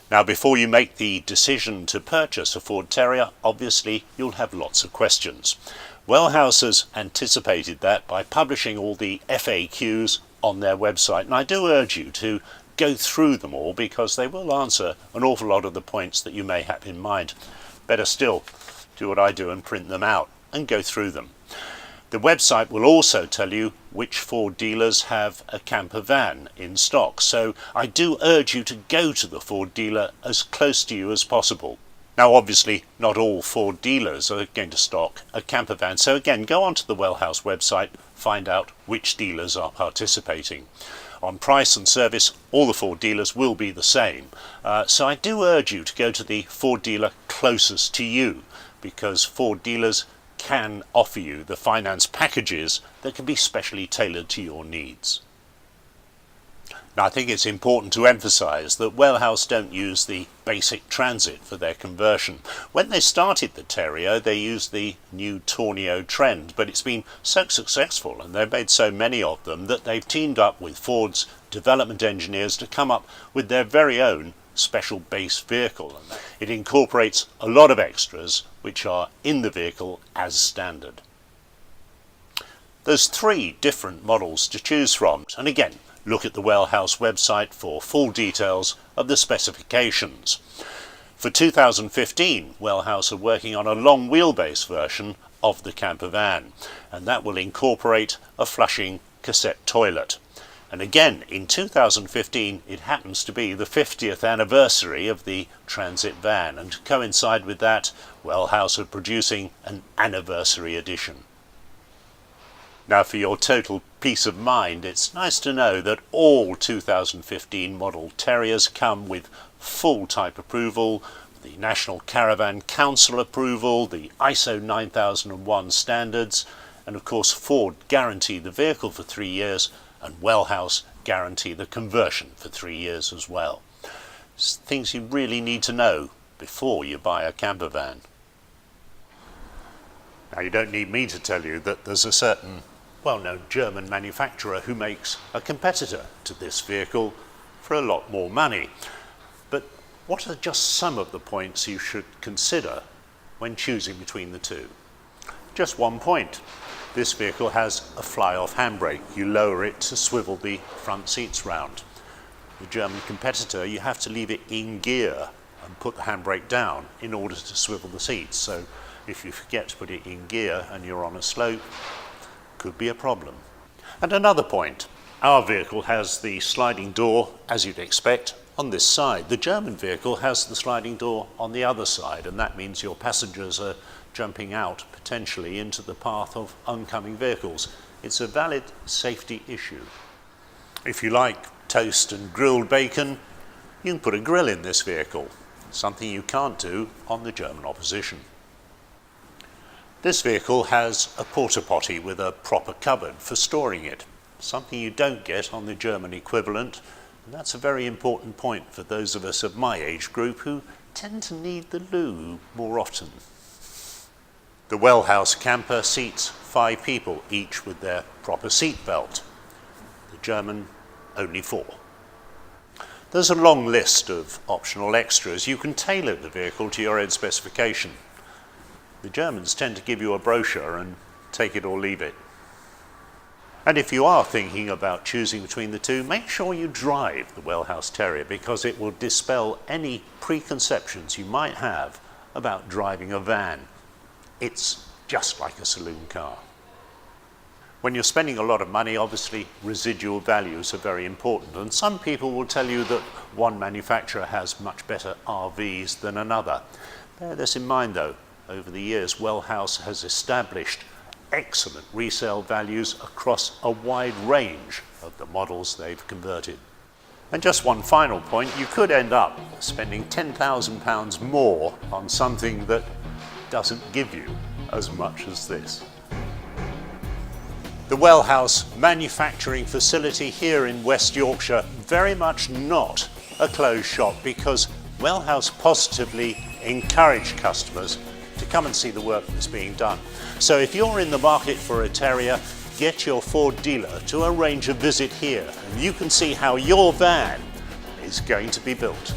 Now, before you make the decision to purchase a Ford Terrier, obviously you'll have lots of questions. Wellhouse has anticipated that by publishing all the FAQs on their website, and I do urge you to go through them all because they will answer an awful lot of the points that you may have in mind. Better still, do what I do and print them out and go through them. The website will also tell you which Ford dealers have a camper van in stock, so I do urge you to go to the Ford dealer as close to you as possible. Now, obviously not all Ford dealers are going to stock a camper van, so again, go onto the Wellhouse website, find out which dealers are participating. On price and service, all the Ford dealers will be the same, so I do urge you to go to the Ford dealer closest to you, because Ford dealers can offer you the finance packages that can be specially tailored to your needs. Now, I think it's important to emphasize that Wellhouse don't use the basic Transit for their conversion. When they started the Terrier, they used the new Tornio Trend, but it's been so successful and they've made so many of them that they've teamed up with Ford's development engineers to come up with their very own special base vehicle. It incorporates a lot of extras which are in the vehicle as standard. There's 3 different models to choose from, and again, look at the Wellhouse website for full details of the specifications. For 2015, Wellhouse are working on a long wheelbase version of the camper van, and that will incorporate a flushing cassette toilet. And again, in 2015, it happens to be the 50th anniversary of the Transit van, and to coincide with that, Wellhouse are producing an anniversary edition. Now, for your total peace of mind, it's nice to know that all 2015 model Terriers come with full type approval, the National Caravan Council approval, the ISO 9001 standards, and of course Ford guarantee the vehicle for 3 years, and Wellhouse guarantee the conversion for 3 years as well. It's things you really need to know before you buy a camper van. Now, you don't need me to tell you that there's a certain well-known German manufacturer who makes a competitor to this vehicle for a lot more money. But what are just some of the points you should consider when choosing between the two? Just one point. This vehicle has a fly-off handbrake. You lower it to swivel the front seats round. The German competitor, you have to leave it in gear and put the handbrake down in order to swivel the seats. So if you forget to put it in gear and you're on a slope, could be a problem. And another point, our vehicle has the sliding door, as you'd expect, on this side. The German vehicle has the sliding door on the other side, and that means your passengers are jumping out potentially into the path of oncoming vehicles. It's a valid safety issue. If you like toast and grilled bacon, you can put a grill in this vehicle, something you can't do on the German opposition. This vehicle has a porta potty with a proper cupboard for storing it, something you don't get on the German equivalent, and that's a very important point for those of us of my age group who tend to need the loo more often. The Wellhouse camper seats 5 people, each with their proper seat belt. The German, only 4. There's a long list of optional extras. You can tailor the vehicle to your own specification. The Germans tend to give you a brochure and take it or leave it. And if you are thinking about choosing between the two, make sure you drive the Wellhouse Terrier, because it will dispel any preconceptions you might have about driving a van. It's just like a saloon car. When you're spending a lot of money, obviously residual values are very important, and some people will tell you that one manufacturer has much better RVs than another. Bear this in mind though. Over the years, Wellhouse has established excellent resale values across a wide range of the models they've converted. And just one final point, you could end up spending £10,000 more on something that doesn't give you as much as this. The Wellhouse manufacturing facility here in West Yorkshire, very much not a closed shop, because Wellhouse positively encourage customers to come and see the work that's being done. So if you're in the market for a Terrier, get your Ford dealer to arrange a visit here, and you can see how your van is going to be built.